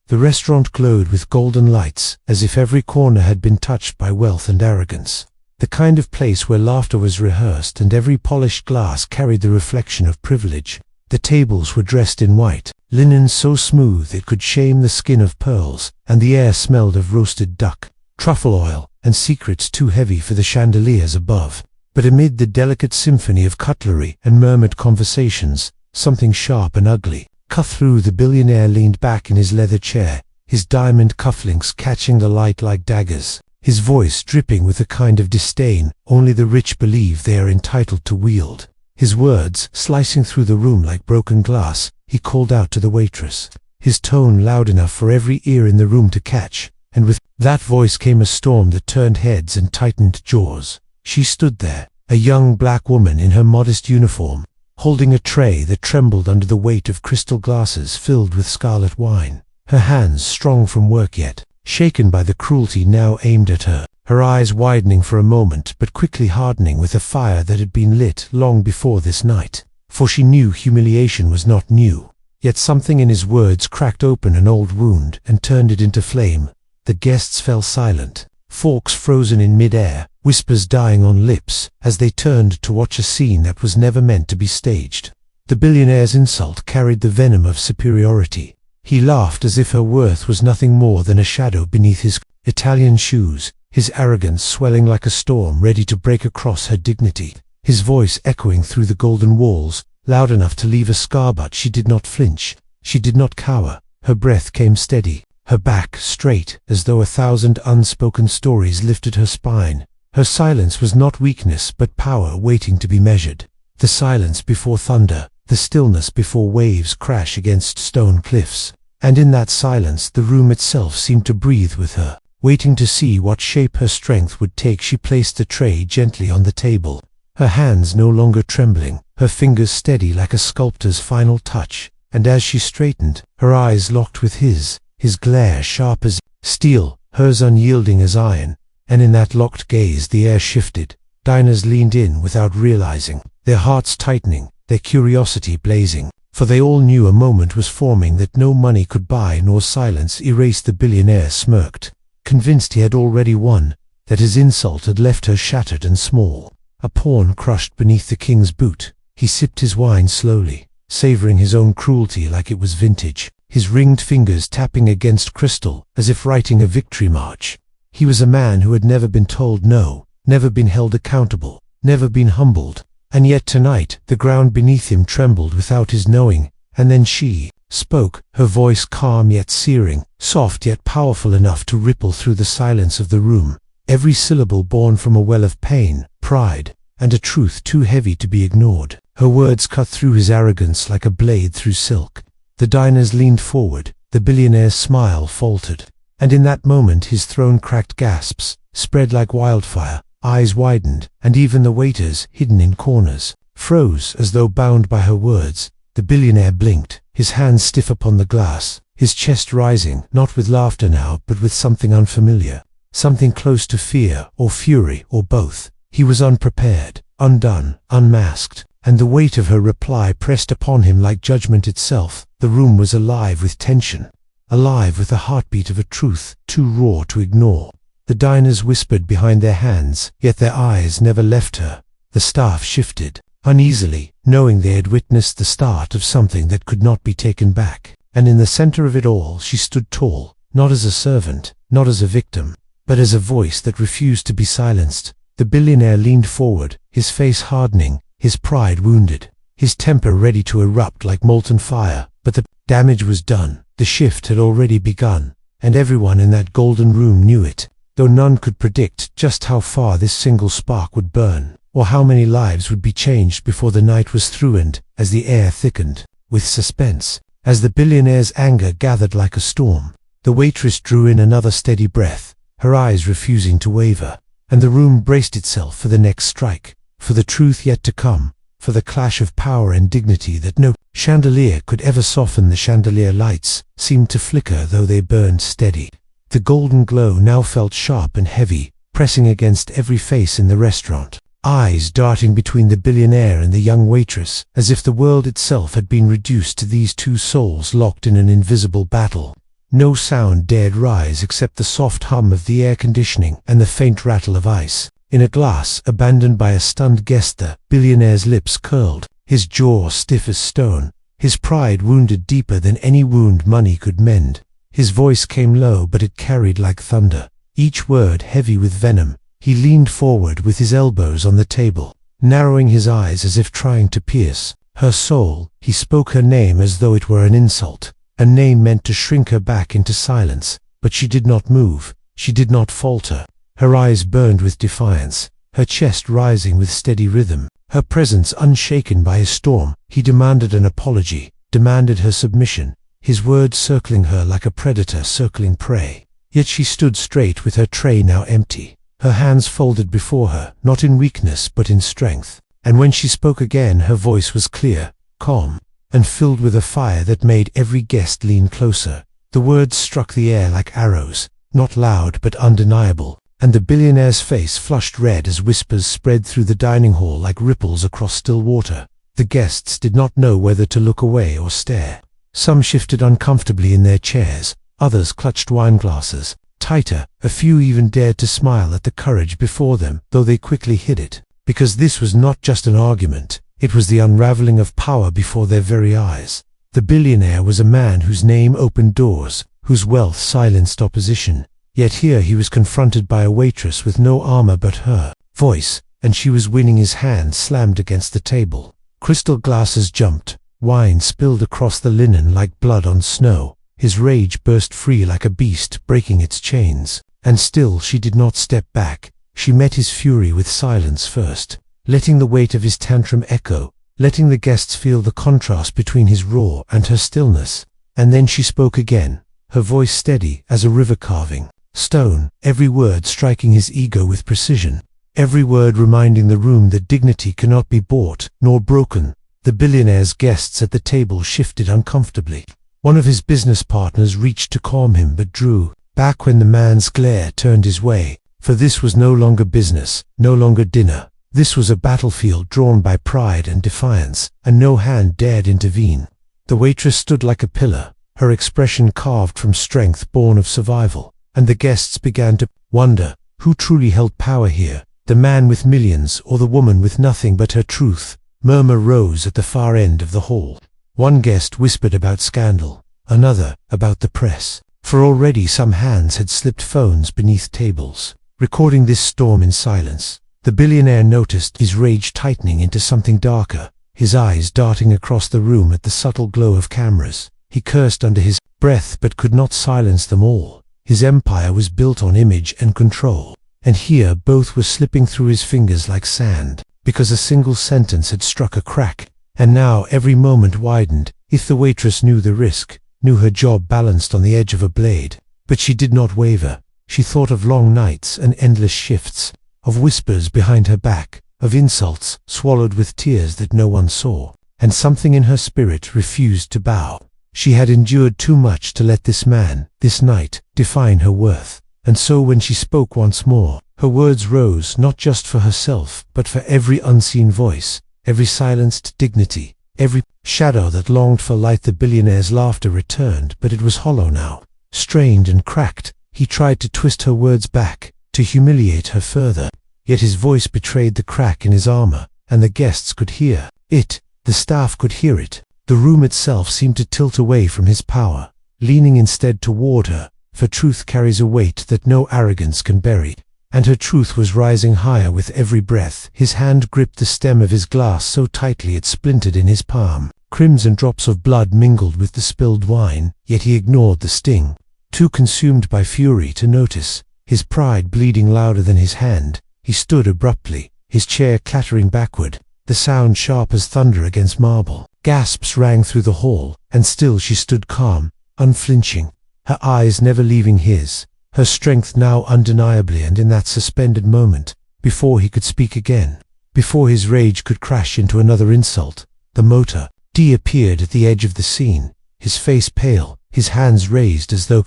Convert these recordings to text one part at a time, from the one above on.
The restaurant glowed with golden lights, as if every corner had been touched by wealth and arrogance. The kind of place where laughter was rehearsed and every polished glass carried the reflection of privilege. The tables were dressed in white, linen so smooth it could shame the skin of pearls, and the air smelled of roasted duck, truffle oil, and secrets too heavy for the chandeliers above. But amid the delicate symphony of cutlery and murmured conversations, something sharp and ugly cut through. The billionaire leaned back in his leather chair, his diamond cufflinks catching the light like daggers, his voice dripping with a kind of disdain only the rich believe they are entitled to wield. His words slicing through the room like broken glass, he called out to the waitress, his tone loud enough for every ear in the room to catch, and with that voice came a storm that turned heads and tightened jaws. She stood there, a young black woman in her modest uniform, holding a tray that trembled under the weight of crystal glasses filled with scarlet wine, her hands strong from work yet shaken by the cruelty now aimed at her, her eyes widening for a moment but quickly hardening with a fire that had been lit long before this night. For she knew humiliation was not new, yet something in his words cracked open an old wound and turned it into flame. The guests fell silent, forks frozen in mid-air, whispers dying on lips, as they turned to watch a scene that was never meant to be staged. The billionaire's insult carried the venom of superiority. He laughed as if her worth was nothing more than a shadow beneath his Italian shoes, his arrogance swelling like a storm ready to break across her dignity, his voice echoing through the golden walls, loud enough to leave a scar. But she did not flinch, she did not cower, her breath came steady, her back straight, as though 1,000 unspoken stories lifted her spine. Her silence was not weakness but power waiting to be measured. The silence before thunder, the stillness before waves crash against stone cliffs. And in that silence the room itself seemed to breathe with her, waiting to see what shape her strength would take. She placed the tray gently on the table, her hands no longer trembling, her fingers steady like a sculptor's final touch, and as she straightened, her eyes locked with his glare sharp as steel, hers unyielding as iron, and in that locked gaze the air shifted. Diners leaned in without realizing, their hearts tightening, their curiosity blazing, for they all knew a moment was forming that no money could buy nor silence erase. The billionaire smirked, convinced he had already won, that his insult had left her shattered and small, a pawn crushed beneath the king's boot. He sipped his wine slowly, savoring his own cruelty like it was vintage, his ringed fingers tapping against crystal as if writing a victory march. He was a man who had never been told no, never been held accountable, never been humbled, and yet tonight the ground beneath him trembled without his knowing. And then she spoke, her voice calm yet searing, soft yet powerful enough to ripple through the silence of the room, every syllable born from a well of pain, pride, and a truth too heavy to be ignored. Her words cut through his arrogance like a blade through silk. The diners leaned forward, the billionaire's smile faltered, and in that moment his throne-cracked gasps spread like wildfire, eyes widened, and even the waiters, hidden in corners, froze as though bound by her words. The billionaire blinked, his hands stiff upon the glass, his chest rising, not with laughter now but with something unfamiliar, something close to fear or fury or both. He was unprepared, undone, unmasked, and the weight of her reply pressed upon him like judgment itself. The room was alive with tension, alive with the heartbeat of a truth too raw to ignore. The diners whispered behind their hands, yet their eyes never left her. The staff shifted, uneasily, knowing they had witnessed the start of something that could not be taken back. And in the center of it all she stood tall, not as a servant, not as a victim, but as a voice that refused to be silenced. The billionaire leaned forward, his face hardening, his pride wounded, his temper ready to erupt like molten fire. But the damage was done, the shift had already begun, and everyone in that golden room knew it, though none could predict just how far this single spark would burn, or how many lives would be changed before the night was through. And as the air thickened with suspense, as the billionaire's anger gathered like a storm, the waitress drew in another steady breath, her eyes refusing to waver, and the room braced itself for the next strike, for the truth yet to come, for the clash of power and dignity that no chandelier could ever soften. The chandelier lights seemed to flicker though they burned steady. The golden glow now felt sharp and heavy, pressing against every face in the restaurant, eyes darting between the billionaire and the young waitress, as if the world itself had been reduced to these two souls locked in an invisible battle. No sound dared rise except the soft hum of the air conditioning and the faint rattle of ice. In a glass, abandoned by a stunned guest, the billionaire's lips curled, his jaw stiff as stone, his pride wounded deeper than any wound money could mend. His voice came low, but it carried like thunder, each word heavy with venom. He leaned forward with his elbows on the table, narrowing his eyes as if trying to pierce her soul. He spoke her name as though it were an insult, a name meant to shrink her back into silence. But she did not move, she did not falter. Her eyes burned with defiance, her chest rising with steady rhythm, her presence unshaken by a storm. He demanded an apology, demanded her submission, his words circling her like a predator circling prey. Yet she stood straight with her tray now empty, her hands folded before her, not in weakness but in strength. And when she spoke again, her voice was clear, calm, and filled with a fire that made every guest lean closer. The words struck the air like arrows, not loud but undeniable, and the billionaire's face flushed red as whispers spread through the dining hall like ripples across still water. The guests did not know whether to look away or stare. Some shifted uncomfortably in their chairs, others clutched wineglasses tighter, a few even dared to smile at the courage before them, though they quickly hid it. Because this was not just an argument, it was the unraveling of power before their very eyes. The billionaire was a man whose name opened doors, whose wealth silenced opposition. Yet here he was confronted by a waitress with no armor but her voice, and she was winning. His hand slammed against the table. Crystal glasses jumped, wine spilled across the linen like blood on snow. His rage burst free like a beast breaking its chains. And still she did not step back. She met his fury with silence first, letting the weight of his tantrum echo, letting the guests feel the contrast between his roar and her stillness. And then she spoke again, her voice steady as a river carving stone, every word striking his ego with precision, every word reminding the room that dignity cannot be bought nor broken. The billionaire's guests at the table shifted uncomfortably. One of his business partners reached to calm him but drew back when the man's glare turned his way. For this was no longer business, no longer dinner. This was a battlefield drawn by pride and defiance, and no hand dared intervene. The waitress stood like a pillar, her expression carved from strength born of survival, and the guests began to wonder who truly held power here, the man with millions or the woman with nothing but her truth. Murmur rose at the far end of the hall. One guest whispered about scandal, another about the press, for already some hands had slipped phones beneath tables, recording this storm in silence. The billionaire noticed his rage tightening into something darker, his eyes darting across the room at the subtle glow of cameras. He cursed under his breath but could not silence them all. His empire was built on image and control, and here both were slipping through his fingers like sand, because a single sentence had struck a crack. And now every moment widened. If the waitress knew the risk, knew her job balanced on the edge of a blade. But she did not waver. She thought of long nights and endless shifts, of whispers behind her back, of insults swallowed with tears that no one saw, and something in her spirit refused to bow. She had endured too much to let this man, this night, define her worth. And so when she spoke once more, her words rose not just for herself, but for every unseen voice, every silenced dignity, every shadow that longed for light. The billionaire's laughter returned, but it was hollow now, strained and cracked. He tried to twist her words back, to humiliate her further. Yet his voice betrayed the crack in his armor, and the guests could hear it. The staff could hear it. The room itself seemed to tilt away from his power, leaning instead toward her, for truth carries a weight that no arrogance can bury. And her truth was rising higher with every breath. His hand gripped the stem of his glass so tightly it splintered in his palm. Crimson drops of blood mingled with the spilled wine, yet he ignored the sting, too consumed by fury to notice. His pride bleeding louder than his hand, he stood abruptly, his chair clattering backward, the sound sharp as thunder against marble. Gasps rang through the hall, and still she stood calm, unflinching, her eyes never leaving his, her strength now undeniably. And in that suspended moment, before he could speak again, before his rage could crash into another insult, the motor D appeared at the edge of the scene, his face pale, his hands raised as though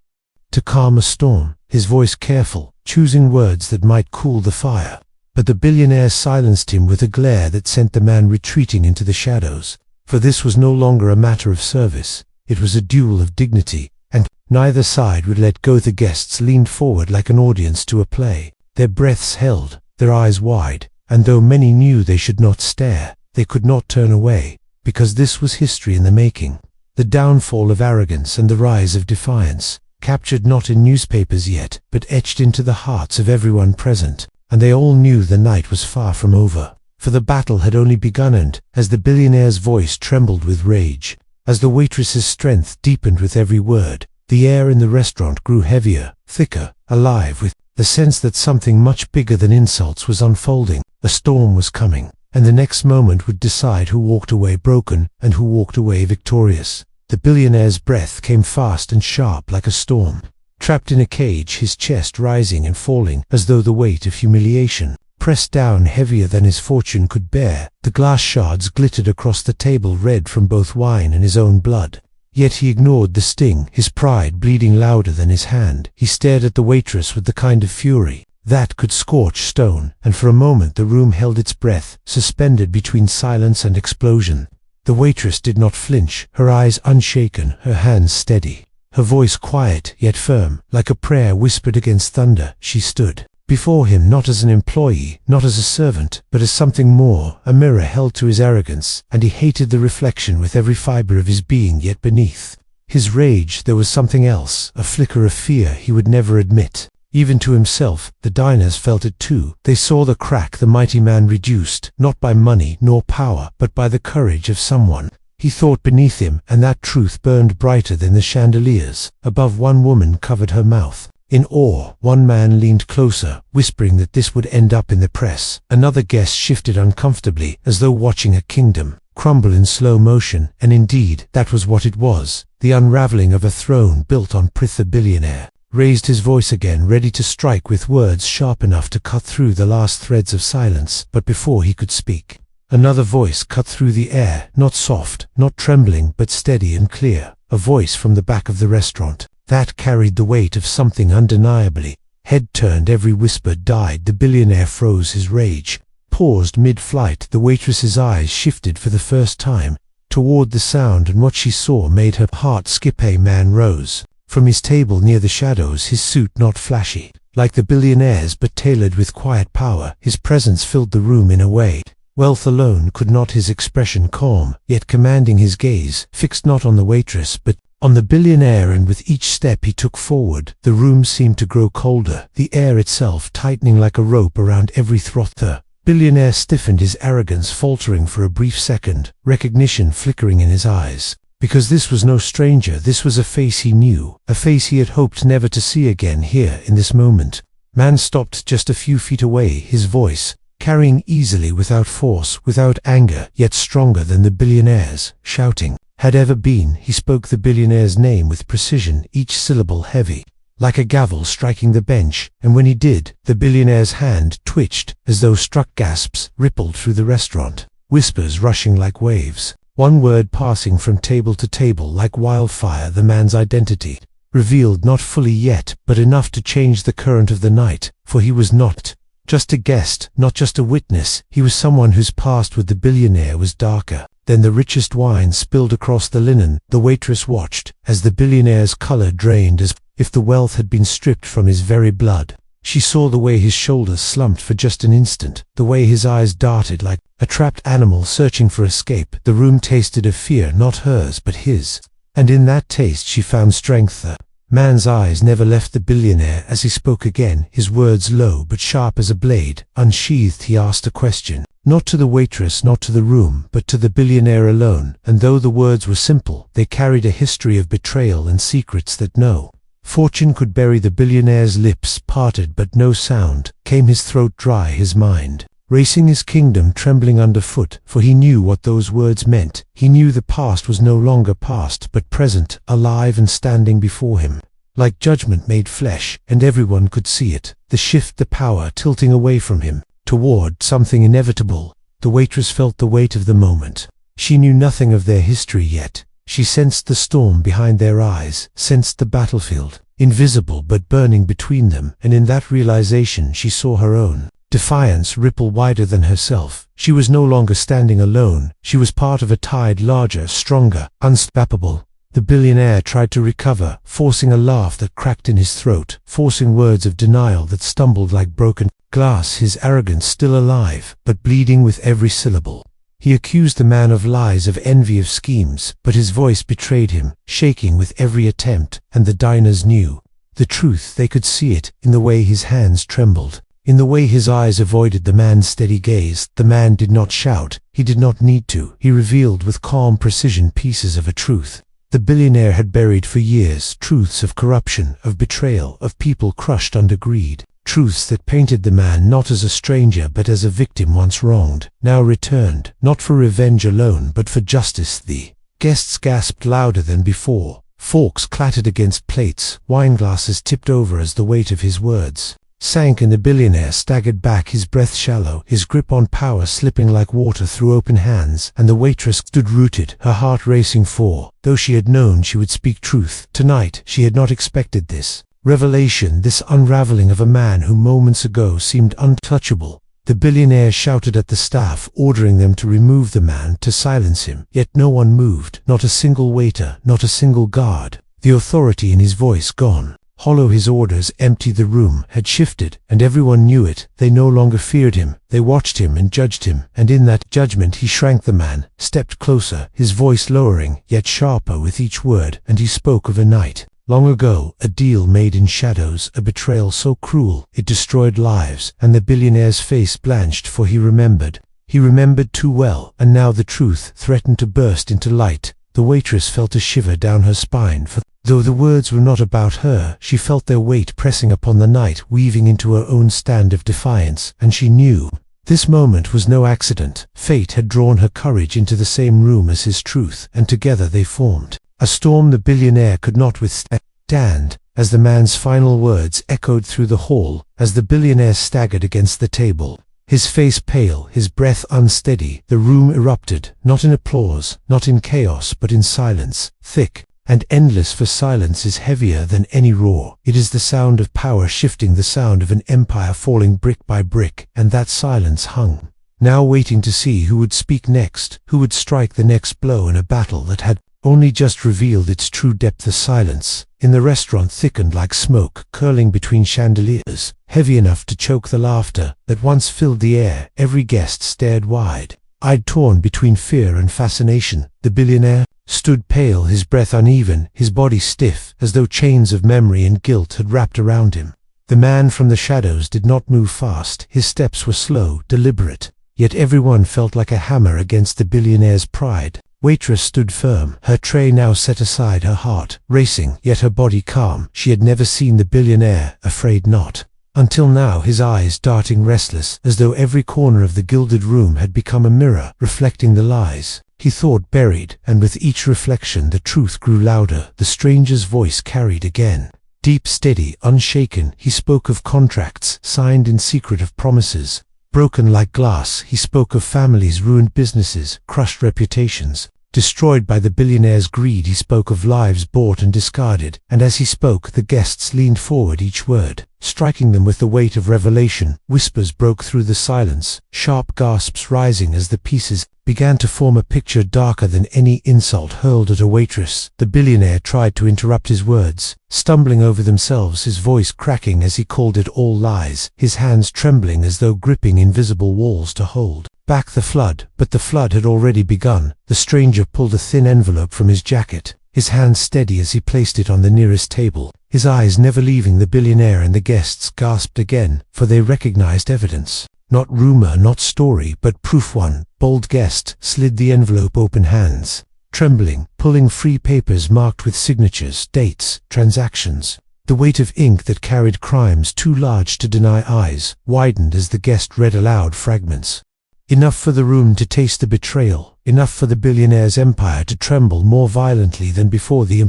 to calm a storm, his voice careful, choosing words that might cool the fire. But the billionaire silenced him with a glare that sent the man retreating into the shadows. For this was no longer a matter of service, it was a duel of dignity, and neither side would let go. The guests leaned forward like an audience to a play, their breaths held, their eyes wide, and though many knew they should not stare, they could not turn away, because this was history in the making. The downfall of arrogance and the rise of defiance, captured not in newspapers yet, but etched into the hearts of everyone present, and they all knew the night was far from over, for the battle had only begun. And, as the billionaire's voice trembled with rage, as the waitress's strength deepened with every word, the air in the restaurant grew heavier, thicker, alive with the sense that something much bigger than insults was unfolding. A storm was coming, and the next moment would decide who walked away broken and who walked away victorious. The billionaire's breath came fast and sharp like a storm. Trapped in a cage, his chest rising and falling as though the weight of humiliation pressed down heavier than his fortune could bear. The glass shards glittered across the table, red from both wine and his own blood. Yet he ignored the sting, his pride bleeding louder than his hand. He stared at the waitress with the kind of fury that could scorch stone, and for a moment the room held its breath, suspended between silence and explosion. The waitress did not flinch, her eyes unshaken, her hands steady, her voice quiet yet firm, like a prayer whispered against thunder. She stood before him not as an employee, not as a servant, but as something more, a mirror held to his arrogance, and he hated the reflection with every fiber of his being. Yet beneath his rage there was something else, a flicker of fear he would never admit, even to himself. The diners felt it too. They saw the crack the mighty man reduced, not by money nor power, but by the courage of someone he thought beneath him, and that truth burned brighter than the chandeliers above. One woman covered her mouth in awe. One man leaned closer, whispering that this would end up in the press. Another guest shifted uncomfortably, as though watching a kingdom crumble in slow motion, and indeed, that was what it was, the unraveling of a throne built on Prith. The billionaire raised his voice again, ready to strike with words sharp enough to cut through the last threads of silence. But before he could speak, another voice cut through the air, not soft, not trembling, but steady and clear, a voice from the back of the restaurant that carried the weight of something undeniably. Head turned, every whisper died. The billionaire froze, his rage paused mid-flight. The waitress's eyes shifted for the first time toward the sound, and what she saw made her heart skip. A man rose from his table near the shadows, his suit not flashy like the billionaire's, but tailored with quiet power. His presence filled the room in a way wealth alone could not. His expression calm, yet commanding, his gaze fixed not on the waitress, but on the billionaire, and with each step he took forward, the room seemed to grow colder, the air itself tightening like a rope around every throat. The billionaire stiffened, his arrogance faltering for a brief second, recognition flickering in his eyes. Because this was no stranger, this was a face he knew, a face he had hoped never to see again. Here, in this moment, man stopped just a few feet away, his voice carrying easily, without force, without anger, yet stronger than the billionaire's, shouting, had ever been. He spoke the billionaire's name with precision, each syllable heavy, like a gavel striking the bench, and when he did, the billionaire's hand twitched, as though struck. Gasps rippled through the restaurant, whispers rushing like waves, one word passing from table to table like wildfire. The man's identity, revealed not fully yet, but enough to change the current of the night, for he was not just a guest, not just a witness, he was someone whose past with the billionaire was darker than the richest wine spilled across the linen. The waitress watched as the billionaire's color drained, as if the wealth had been stripped from his very blood. She saw the way his shoulders slumped for just an instant, the way his eyes darted like a trapped animal searching for escape. The room tasted of fear, not hers but his, and in that taste she found strength. The man's eyes never left the billionaire as he spoke again, his words low but sharp as a blade. Unsheathed, he asked a question, not to the waitress, not to the room, but to the billionaire alone, and though the words were simple, they carried a history of betrayal and secrets that no fortune could bury. The billionaire's lips parted, but no sound came, his throat dry, his mind racing, his kingdom trembling underfoot, for he knew what those words meant. He knew the past was no longer past, but present, alive and standing before him, like judgment made flesh, and everyone could see it, the shift, the power tilting away from him, toward something inevitable. The waitress felt the weight of the moment. She knew nothing of their history yet. She sensed the storm behind their eyes, sensed the battlefield, invisible but burning between them, and in that realization she saw her own defiance ripple wider than herself. She was no longer standing alone, she was part of a tide larger, stronger, unstoppable. The billionaire tried to recover, forcing a laugh that cracked in his throat, forcing words of denial that stumbled like broken glass, his arrogance still alive, but bleeding with every syllable. He accused the man of lies, of envy, of schemes, but his voice betrayed him, shaking with every attempt, and the diners knew the truth. They could see it, in the way his hands trembled, in the way his eyes avoided the man's steady gaze. The man did not shout, he did not need to. He revealed with calm precision pieces of a truth the billionaire had buried for years, truths of corruption, of betrayal, of people crushed under greed. Truths that painted the man not as a stranger but as a victim once wronged, now returned, not for revenge alone but for justice. The guests gasped louder than before. Forks clattered against plates, wineglasses tipped over as the weight of his words sank, and the billionaire staggered back, his breath shallow, his grip on power slipping like water through open hands. And the waitress stood rooted, her heart racing, for, though she had known she would speak truth tonight, she had not expected this revelation, this unraveling of a man who moments ago seemed untouchable. The billionaire shouted at the staff, ordering them to remove the man, to silence him. Yet no one moved, not a single waiter, not a single guard. The authority in his voice gone. Hollow, his orders empty. The room had shifted, and everyone knew it. They no longer feared him. They watched him and judged him, and in that judgment he shrank. The man stepped closer, his voice lowering, yet sharper with each word, and he spoke of a night long ago, a deal made in shadows, a betrayal so cruel it destroyed lives. And the billionaire's face blanched, for he remembered. He remembered too well, and now the truth threatened to burst into light. The waitress felt a shiver down her spine, for though the words were not about her, she felt their weight pressing upon the night, weaving into her own stand of defiance. And she knew this moment was no accident. Fate had drawn her courage into the same room as his truth, and together they formed a storm the billionaire could not withstand. As the man's final words echoed through the hall, as the billionaire staggered against the table, his face pale, his breath unsteady, the room erupted, not in applause, not in chaos, but in silence, thick and endless. For silence is heavier than any roar. It is the sound of power shifting, the sound of an empire falling brick by brick. And that silence hung, now waiting to see who would speak next, who would strike the next blow in a battle that had only just revealed its true depth. The silence in the restaurant thickened like smoke curling between chandeliers, heavy enough to choke the laughter that once filled the air. Every guest stared wide-eyed, torn between fear and fascination. The billionaire stood pale, his breath uneven, his body stiff, as though chains of memory and guilt had wrapped around him. The man from the shadows did not move fast. His steps were slow, deliberate, yet everyone felt like a hammer against the billionaire's pride. Waitress stood firm, her tray now set aside, her heart racing, yet her body calm. She had never seen the billionaire afraid, not until now, his eyes darting restless, as though every corner of the gilded room had become a mirror, reflecting the lies he thought buried. And with each reflection the truth grew louder. The stranger's voice carried again, deep, steady, unshaken. He spoke of contracts signed in secret, of promises broken like glass. He spoke of families, ruined businesses, crushed reputations, destroyed by the billionaire's greed. He spoke of lives bought and discarded, and as he spoke the guests leaned forward, each word striking them with the weight of revelation. Whispers broke through the silence, sharp gasps rising as the pieces began to form a picture darker than any insult hurled at a waitress. The billionaire tried to interrupt his words, stumbling over themselves, his voice cracking as he called it all lies, his hands trembling as though gripping invisible walls to hold back the flood. But the flood had already begun. The stranger pulled a thin envelope from his jacket, his hand steady as he placed it on the nearest table, his eyes never leaving the billionaire. And the guests gasped again, for they recognized evidence. Not rumor, not story, but proof. One bold guest slid the envelope open, hands trembling, pulling free papers marked with signatures, dates, transactions. The weight of ink that carried crimes too large to deny eyes widened as the guest read aloud fragments. Enough for the room to taste the betrayal, enough for the billionaire's empire to tremble more violently than before. The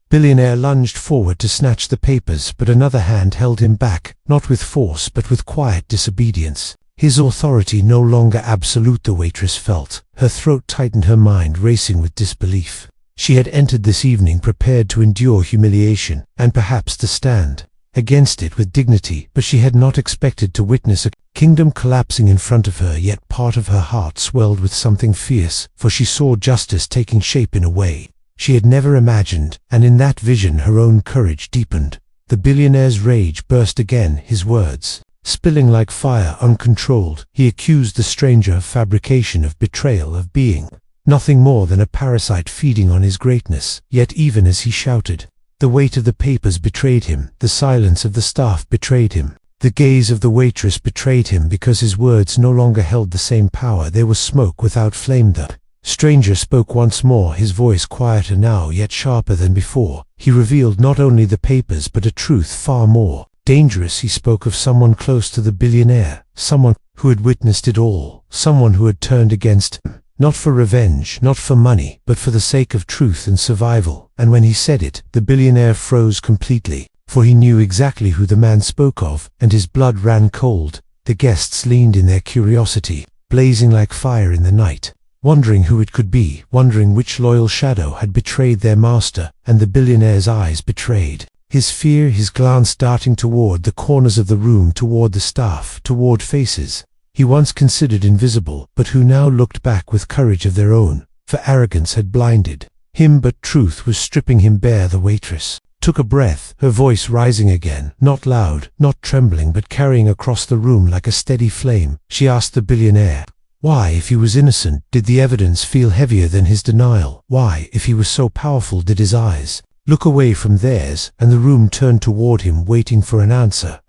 billionaire lunged forward to snatch the papers, but another hand held him back, not with force but with quiet disobedience. His authority no longer absolute, the waitress felt. Her throat tightened, her mind racing with disbelief. She had entered this evening prepared to endure humiliation, and perhaps to stand against it with dignity, but she had not expected to witness a kingdom collapsing in front of her. Yet part of her heart swelled with something fierce, for she saw justice taking shape in a way she had never imagined, and in that vision her own courage deepened. The billionaire's rage burst again, his words spilling like fire uncontrolled. He accused the stranger of fabrication, of betrayal, of being nothing more than a parasite feeding on his greatness. Yet even as he shouted, the weight of the papers betrayed him, the silence of the staff betrayed him, the gaze of the waitress betrayed him, because his words no longer held the same power. They were smoke without flame. The stranger spoke once more, his voice quieter now, yet sharper than before. He revealed not only the papers but a truth far more dangerous. He spoke of someone close to the billionaire, someone who had witnessed it all, someone who had turned against him, not for revenge, not for money, but for the sake of truth and survival. And when he said it, the billionaire froze completely, for he knew exactly who the man spoke of, and his blood ran cold. The guests leaned in their curiosity, blazing like fire in the night, wondering who it could be, wondering which loyal shadow had betrayed their master. And the billionaire's eyes betrayed his fear, his glance darting toward the corners of the room, toward the staff, toward faces he once considered invisible, but who now looked back with courage of their own, for arrogance had blinded him, but truth was stripping him bare. The waitress took a breath, her voice rising again, not loud, not trembling, but carrying across the room like a steady flame. She asked the billionaire why, if he was innocent, did the evidence feel heavier than his denial? Why, if he was so powerful, did his eyes look away from theirs? And the room turned toward him, waiting for an answer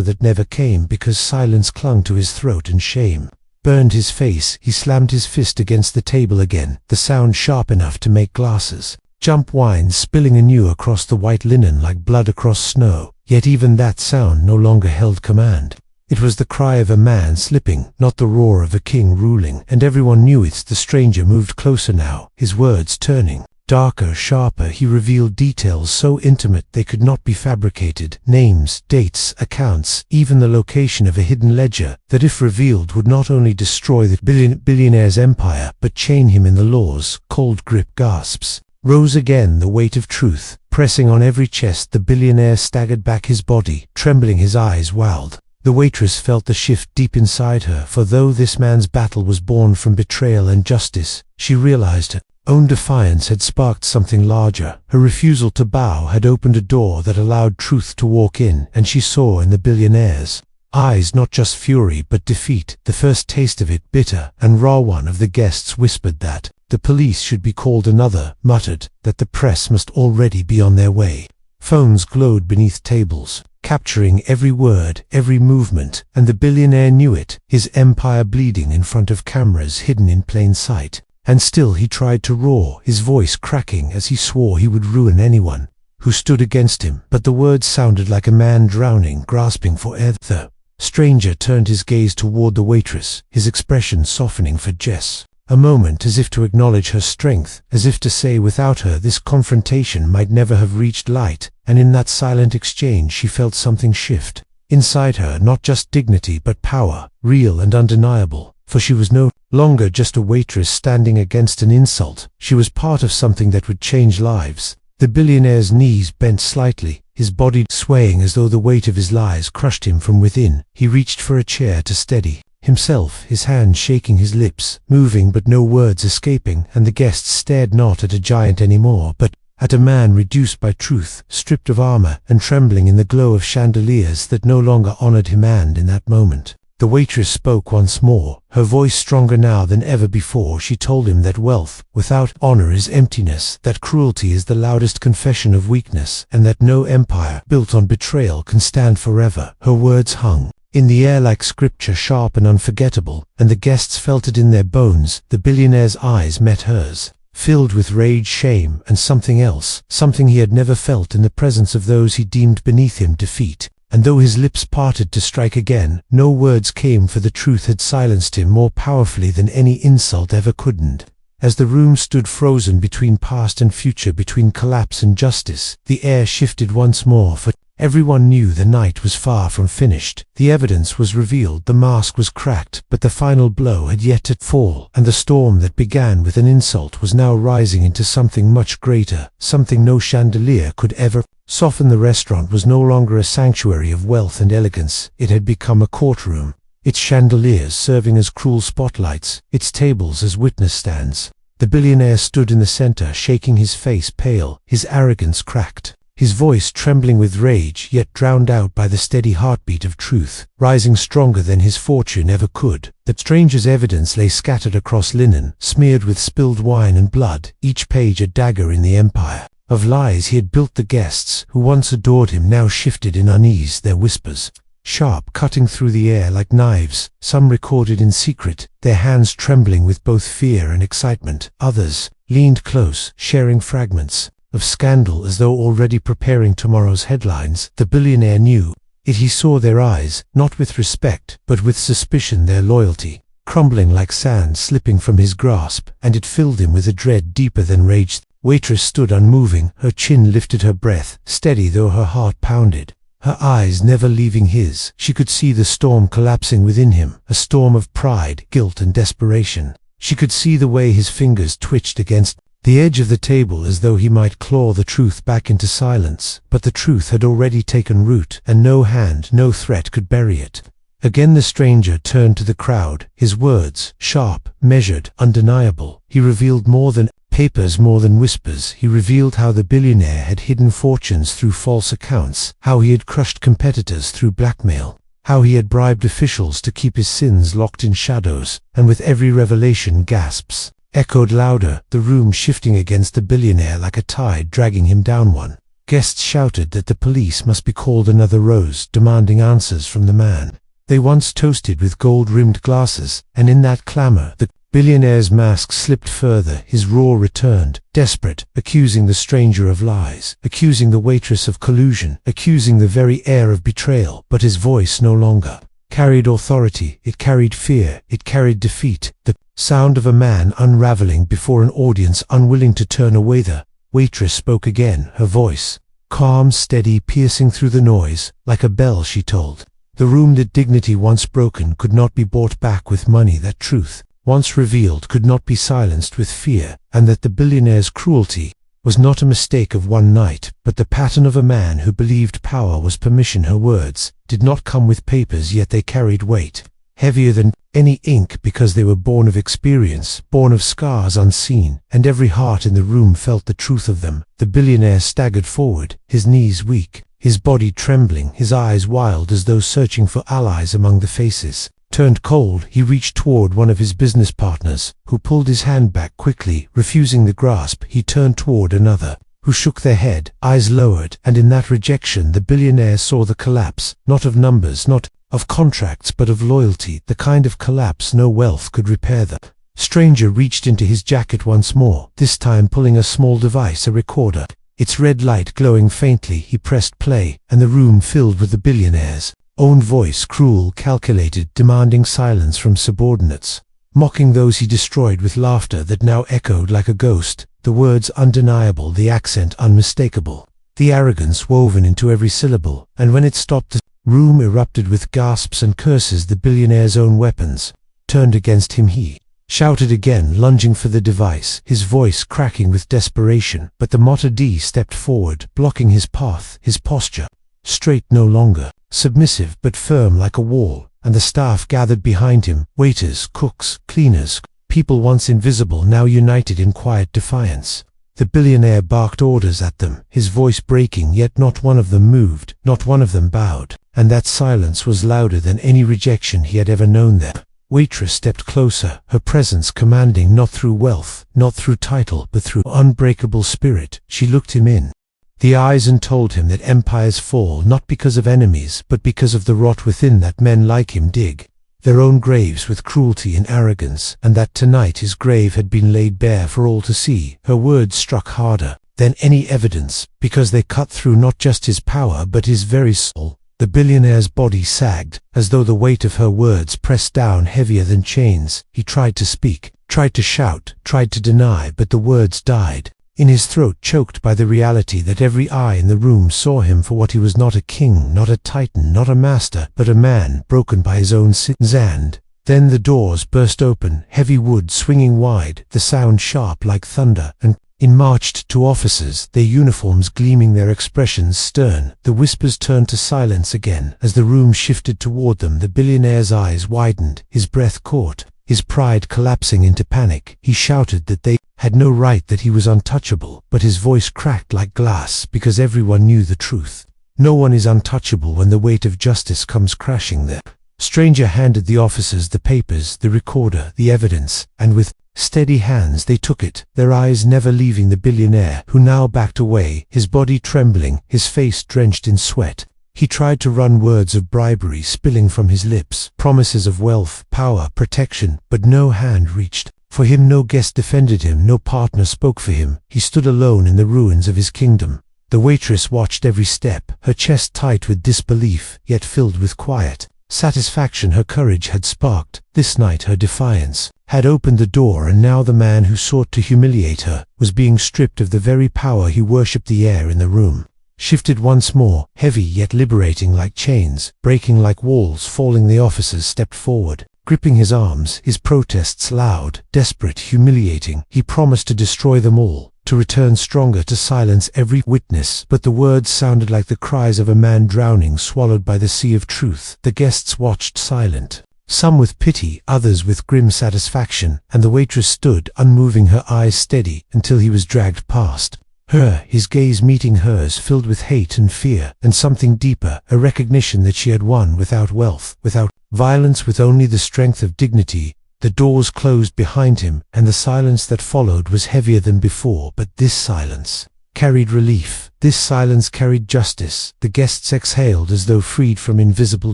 that never came, because silence clung to his throat and shame burned his face. He slammed his fist against the table again, the sound sharp enough to make glasses jump, wine spilling anew across the white linen like blood across snow. Yet even that sound no longer held command. It was the cry of a man slipping, not the roar of a king ruling, and everyone knew it. The stranger moved closer now, his words turning darker, sharper. He revealed details so intimate they could not be fabricated, names, dates, accounts, even the location of a hidden ledger, that if revealed would not only destroy the billionaire's empire, but chain him in the law's cold grip. Gasps rose again, the weight of truth pressing on every chest. The billionaire staggered back, his body trembling, his eyes wild. The waitress felt the shift deep inside her, for though this man's battle was born from betrayal and justice, she realized her own defiance had sparked something larger. Her refusal to bow had opened a door that allowed truth to walk in, and she saw in the billionaire's eyes not just fury but defeat, the first taste of it, bitter and raw. One of the guests whispered that the police should be called. Another muttered that the press must already be on their way. Phones glowed beneath tables, capturing every word, every movement, and the billionaire knew it, his empire bleeding in front of cameras hidden in plain sight. And still he tried to roar, his voice cracking as he swore he would ruin anyone who stood against him. But the words sounded like a man drowning, grasping for air. The stranger turned his gaze toward the waitress, his expression softening for Jess. A moment as if to acknowledge her strength, as if to say without her this confrontation might never have reached light. And in that silent exchange she felt something shift inside her, not just dignity but power, real and undeniable. For she was no longer just a waitress standing against an insult. She was part of something that would change lives. The billionaire's knees bent slightly, his body swaying as though the weight of his lies crushed him from within. He reached for a chair to steady himself, his hand shaking, his lips moving but no words escaping. And the guests stared not at a giant anymore, but at a man reduced by truth, stripped of armor and trembling in the glow of chandeliers that no longer honored him. And in that moment the waitress spoke once more, her voice stronger now than ever before. She told him that wealth without honor is emptiness, that cruelty is the loudest confession of weakness, and that no empire built on betrayal can stand forever. Her words hung in the air like scripture, sharp and unforgettable, and the guests felt it in their bones. The billionaire's eyes met hers, filled with rage, shame, and something else, something he had never felt in the presence of those he deemed beneath him. Defeat. And though his lips parted to strike again, no words came, for the truth had silenced him more powerfully than any insult ever could. As the room stood frozen between past and future, between collapse and justice, the air shifted once more, for everyone knew the night was far from finished. The evidence was revealed, the mask was cracked, but the final blow had yet to fall, and the storm that began with an insult was now rising into something much greater, something no chandelier could ever soften. The restaurant was no longer a sanctuary of wealth and elegance. It had become a courtroom, its chandeliers serving as cruel spotlights, its tables as witness stands. The billionaire stood in the center, shaking, his face pale, his arrogance cracked, his voice trembling with rage, yet drowned out by the steady heartbeat of truth, rising stronger than his fortune ever could. The stranger's evidence lay scattered across linen, smeared with spilled wine and blood, each page a dagger in the empire of lies he had built. The guests, who once adored him, now shifted in unease, their whispers sharp, cutting through the air like knives. Some recorded in secret, their hands trembling with both fear and excitement. Others leaned close, sharing fragments of scandal as though already preparing tomorrow's headlines. The billionaire knew it. He saw their eyes, not with respect, but with suspicion, their loyalty crumbling like sand slipping from his grasp, and it filled him with a dread deeper than rage. Waitress stood unmoving, her chin lifted, her breath steady though her heart pounded, her eyes never leaving his. She could see the storm collapsing within him, a storm of pride, guilt, and desperation. She could see the way his fingers twitched against the edge of the table as though he might claw the truth back into silence, but the truth had already taken root, and no hand, no threat could bury it. Again the stranger turned to the crowd, his words sharp, measured, undeniable. He revealed more than papers, more than whispers. He revealed how the billionaire had hidden fortunes through false accounts, how he had crushed competitors through blackmail, how he had bribed officials to keep his sins locked in shadows. And with every revelation, gasps echoed louder, the room shifting against the billionaire like a tide dragging him down one. Guests shouted that the police must be called. Another rose, demanding answers from the man they once toasted with gold-rimmed glasses, and in that clamor the billionaire's mask slipped further, his roar returned, desperate, accusing the stranger of lies, accusing the waitress of collusion, accusing the very air of betrayal. But his voice no longer carried authority, it carried fear, it carried defeat, the sound of a man unraveling before an audience unwilling to turn away. The waitress spoke again, her voice calm, steady, piercing through the noise, like a bell. She told the room that dignity once broken could not be bought back with money, that truth once revealed could not be silenced with fear, and that the billionaire's cruelty was not a mistake of one night, but the pattern of a man who believed power was permission. Her words did not come with papers, yet they carried weight, heavier than any ink, because they were born of experience, born of scars unseen, and every heart in the room felt the truth of them. The billionaire staggered forward, his knees weak, his body trembling, his eyes wild as though searching for allies among the faces. Turned cold, he reached toward one of his business partners, who pulled his hand back quickly, refusing the grasp. He turned toward another, who shook their head, eyes lowered, and in that rejection the billionaire saw the collapse, not of numbers, not of contracts, but of loyalty, the kind of collapse no wealth could repair. The stranger reached into his jacket once more, this time pulling a small device, a recorder. Its red light glowing faintly, he pressed play, and the room filled with the billionaire's own voice, cruel, calculated, demanding silence from subordinates, mocking those he destroyed with laughter that now echoed like a ghost, the words undeniable, the accent unmistakable, the arrogance woven into every syllable. And when it stopped, the room erupted with gasps and curses. The billionaire's own weapons turned against him. He shouted again, lunging for the device, his voice cracking with desperation. But the Mata D stepped forward, blocking his path, his posture straight no longer, submissive but firm like a wall, and the staff gathered behind him, waiters, cooks, cleaners, people once invisible now united in quiet defiance. The billionaire barked orders at them, his voice breaking, yet not one of them moved, not one of them bowed, and that silence was louder than any rejection he had ever known there. Waitress stepped closer, her presence commanding, not through wealth, not through title, but through unbreakable spirit. She looked him in the eyes and told him that empires fall not because of enemies, but because of the rot within, that men like him dig their own graves with cruelty and arrogance, and that tonight his grave had been laid bare for all to see. Her words struck harder than any evidence, because they cut through not just his power but his very soul. The billionaire's body sagged, as though the weight of her words pressed down heavier than chains. He tried to speak, tried to shout, tried to deny, but the words died in his throat, choked by the reality that every eye in the room saw him for what he was: not a king, not a titan, not a master, but a man broken by his own sins. And then the doors burst open, heavy wood swinging wide, the sound sharp like thunder, and in marched two officers, their uniforms gleaming, their expressions stern. The whispers turned to silence again as the room shifted toward them. The billionaire's eyes widened, his breath caught, his pride collapsing into panic. He shouted that they had no right that he was untouchable, but his voice cracked like glass because everyone knew the truth. No one is untouchable when the weight of justice comes crashing there. Stranger handed the officers the papers, the recorder, the evidence, and with steady hands they took it, their eyes never leaving the billionaire, who now backed away, his body trembling, his face drenched in sweat. He tried to run words of bribery spilling from his lips, promises of wealth, power, protection, but no hand reached. For him no guest defended him, no partner spoke for him. He stood alone in the ruins of his kingdom. The waitress watched every step, her chest tight with disbelief, yet filled with quiet satisfaction. Her courage had sparked. This night her defiance had opened the door, and now the man who sought to humiliate her was being stripped of the very power he worshipped. The air in the room shifted once more, heavy yet liberating, like chains, breaking like walls falling. The officers stepped forward, gripping his arms, his protests loud, desperate, humiliating. He promised to destroy them all, to return stronger, to silence every witness, but the words sounded like the cries of a man drowning, swallowed by the sea of truth. The guests watched silent, some with pity, others with grim satisfaction, and the waitress stood, unmoving, her eyes steady, until he was dragged past her, his gaze meeting hers, filled with hate and fear, and something deeper, a recognition that she had won without wealth, without violence, with only the strength of dignity. The doors closed behind him, and the silence that followed was heavier than before, but this silence carried relief. This silence carried justice. The guests exhaled as though freed from invisible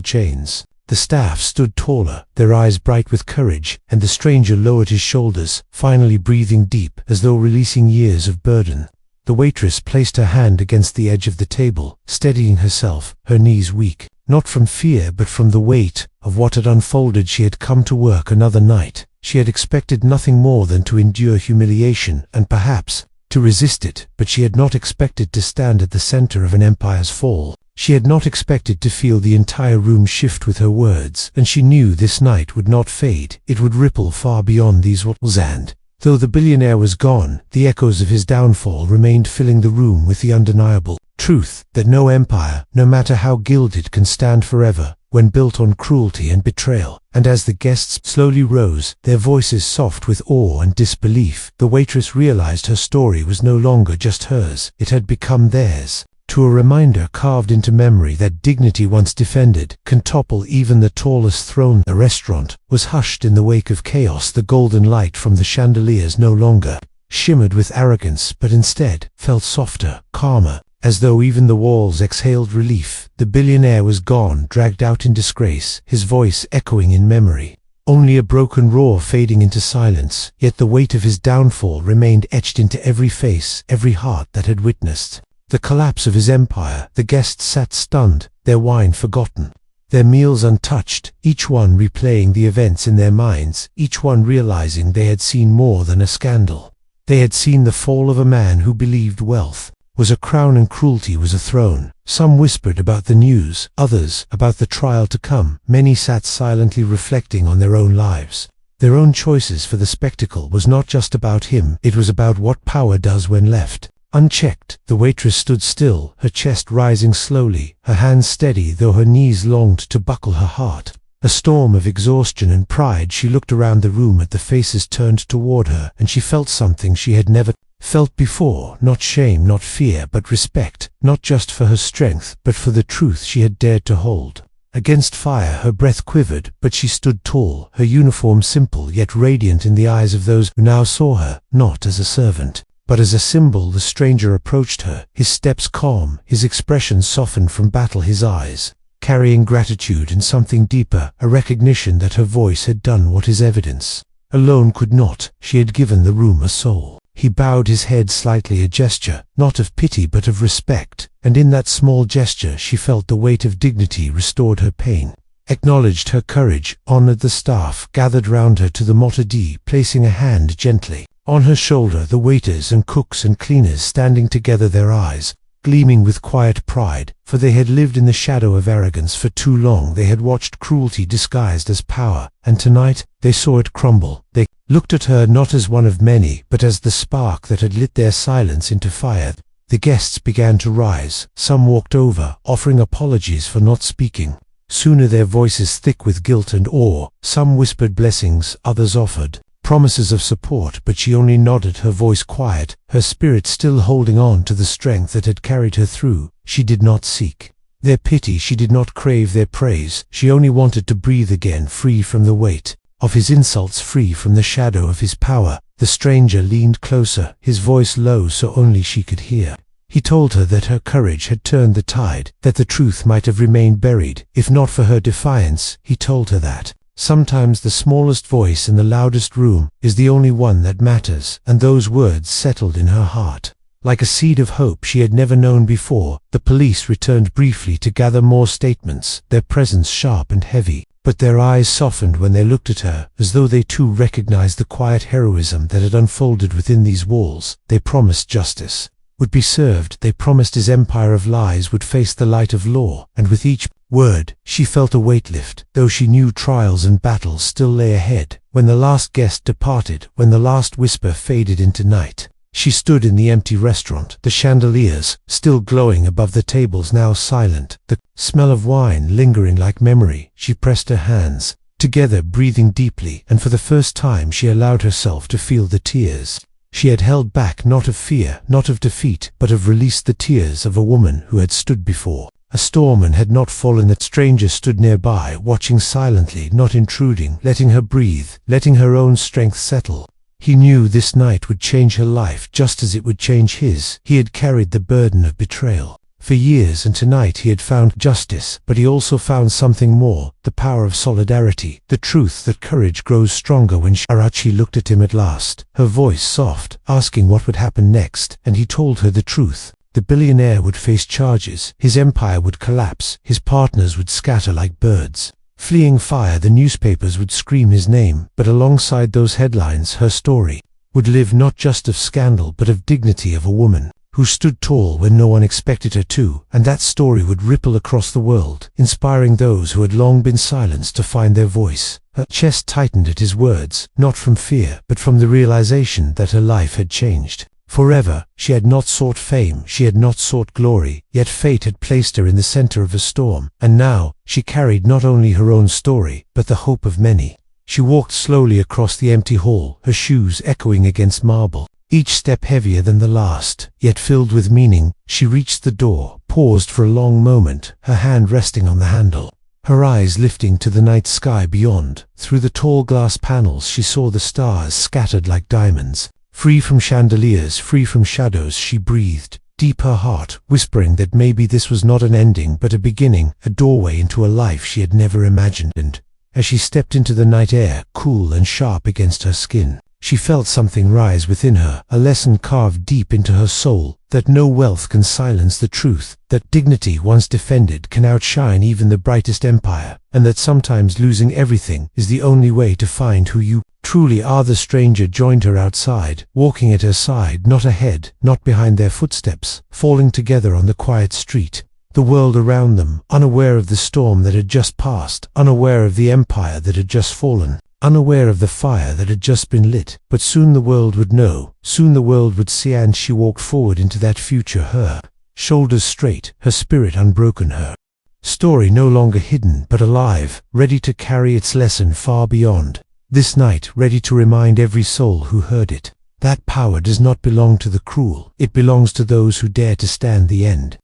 chains. The staff stood taller, their eyes bright with courage, and the stranger lowered his shoulders, finally breathing deep, as though releasing years of burden. The waitress placed her hand against the edge of the table, steadying herself, her knees weak, not from fear but from the weight of what had unfolded. She had come to work another night. She had expected nothing more than to endure humiliation, and perhaps to resist it, but she had not expected to stand at the center of an empire's fall. She had not expected to feel the entire room shift with her words, and she knew this night would not fade. It would ripple far beyond these walls, and though the billionaire was gone, the echoes of his downfall remained, filling the room with the undeniable truth that no empire, no matter how gilded, can stand forever when built on cruelty and betrayal. And as the guests slowly rose, their voices soft with awe and disbelief, the waitress realized her story was no longer just hers, it had become theirs. To a reminder carved into memory that dignity once defended can topple even the tallest throne. The restaurant was hushed in the wake of chaos. The golden light from the chandeliers no longer shimmered with arrogance, but instead felt softer, calmer, as though even the walls exhaled relief. The billionaire was gone, dragged out in disgrace, his voice echoing in memory. Only a broken roar fading into silence, yet the weight of his downfall remained etched into every face, every heart that had witnessed the collapse of his empire. The guests sat stunned, their wine forgotten, their meals untouched, each one replaying the events in their minds, each one realizing they had seen more than a scandal. They had seen the fall of a man who believed wealth was a crown and cruelty was a throne. Some whispered about the news, others about the trial to come. Many sat silently reflecting on their own lives. Their own choices, for the spectacle was not just about him, it was about what power does when left unchecked. The waitress stood still, her chest rising slowly, her hands steady though her knees longed to buckle her heart. A storm of exhaustion and pride, she looked around the room at the faces turned toward her, and she felt something she had never felt before, not shame, not fear, but respect, not just for her strength, but for the truth she had dared to hold. Against fire her breath quivered, but she stood tall, her uniform simple yet radiant in the eyes of those who now saw her, not as a servant, but as a symbol. The stranger approached her, his steps calm, his expression softened from battle, his eyes carrying gratitude and something deeper, a recognition that her voice had done what his evidence alone could not. She had given the room a soul. He bowed his head slightly, a gesture, not of pity but of respect, and in that small gesture she felt the weight of dignity, restored her pain, acknowledged her courage, honored the staff gathered round her to the mot d, placing a hand gently on her shoulder. The waiters and cooks and cleaners standing together, their eyes gleaming with quiet pride, for they had lived in the shadow of arrogance for too long. They had watched cruelty disguised as power, and tonight they saw it crumble. They looked at her not as one of many, but as the spark that had lit their silence into fire. The guests began to rise. Some walked over, offering apologies for not speaking, sooner their voices thick with guilt and awe. Some whispered blessings, others offered promises of support, but she only nodded, her voice quiet, her spirit still holding on to the strength that had carried her through. She did not seek their pity, she did not crave their praise, she only wanted to breathe again, free from the weight of his insults, free from the shadow of his power. The stranger leaned closer, his voice low so only she could hear. He told her that her courage had turned the tide, that the truth might have remained buried, if not for her defiance. He told her that sometimes the smallest voice in the loudest room is the only one that matters, and those words settled in her heart like a seed of hope she had never known before. The police returned briefly to gather more statements, their presence sharp and heavy, but their eyes softened when they looked at her, as though they too recognized the quiet heroism that had unfolded within these walls. They promised justice would be served, they promised his empire of lies would face the light of law, and with each word she felt a weight lift, though she knew trials and battles still lay ahead. When the last guest departed, when the last whisper faded into night, she stood in the empty restaurant, the chandeliers still glowing above the tables now silent, the smell of wine lingering like memory. She pressed her hands together, breathing deeply, and for the first time she allowed herself to feel the tears she had held back, not of fear, not of defeat, but of release, the tears of a woman who had stood before a storm and had not fallen. That stranger stood nearby, watching silently, not intruding, letting her breathe, letting her own strength settle. He knew this night would change her life just as it would change his. He had carried the burden of betrayal for years, and tonight he had found justice, but he also found something more, the power of solidarity, the truth that courage grows stronger when Arachi looked at him at last, her voice soft, asking what would happen next, and he told her the truth. The billionaire would face charges, his empire would collapse, his partners would scatter like birds fleeing fire, the newspapers would scream his name, but alongside those headlines her story would live, not just of scandal but of dignity, of a woman who stood tall when no one expected her to, and that story would ripple across the world, inspiring those who had long been silenced to find their voice. Her chest tightened at his words, not from fear but from the realization that her life had changed forever. She had not sought fame, she had not sought glory, yet fate had placed her in the center of a storm, and now she carried not only her own story, but the hope of many. She walked slowly across the empty hall, her shoes echoing against marble, each step heavier than the last, yet filled with meaning. She reached the door, paused for a long moment, her hand resting on the handle, her eyes lifting to the night sky beyond. Through the tall glass panels she saw the stars scattered like diamonds. Free from chandeliers, free from shadows, she breathed deep, her heart whispering that maybe this was not an ending but a beginning, a doorway into a life she had never imagined. And as she stepped into the night air, cool and sharp against her skin, she felt something rise within her, a lesson carved deep into her soul, that no wealth can silence the truth, that dignity once defended can outshine even the brightest empire, and that sometimes losing everything is the only way to find who you truly are. The stranger joined her outside, walking at her side, not ahead, not behind their footsteps, falling together on the quiet street. The world around them, unaware of the storm that had just passed, unaware of the empire that had just fallen, unaware of the fire that had just been lit. But soon the world would know, soon the world would see, and she walked forward into that future, her shoulders straight, her spirit unbroken, her story no longer hidden but alive, ready to carry its lesson far beyond this night, ready to remind every soul who heard it that power does not belong to the cruel, it belongs to those who dare to stand the end.